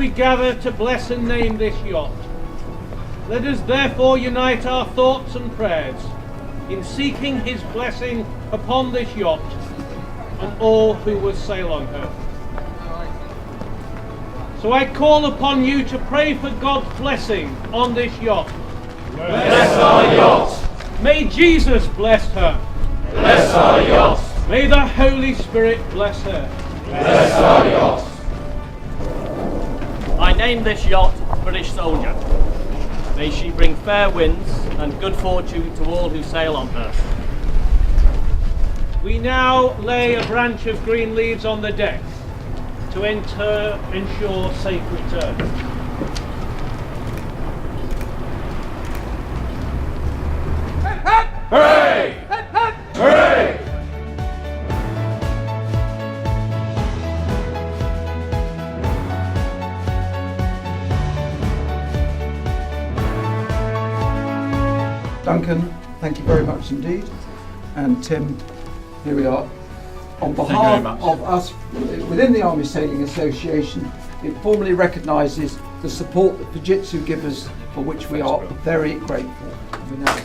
we gather to bless and name this yacht. Let us therefore unite our thoughts and prayers in seeking his blessing upon this yacht and all who will sail on her. So I call upon you to pray for God's blessing on this yacht. Bless our yacht. May Jesus bless her. Bless our yacht. May the Holy Spirit bless her. Bless our yacht. I name this yacht British Soldier. May she bring fair winds and good fortune to all who sail on her. We now lay a branch of green leaves on the deck to ensure safe return. Hooray! Hooray! Duncan, thank you very much indeed. And Tim, here we are. On behalf of us within the Army Sailing Association, it formally recognises the support that Fujitsu give us, for which we are very grateful. We now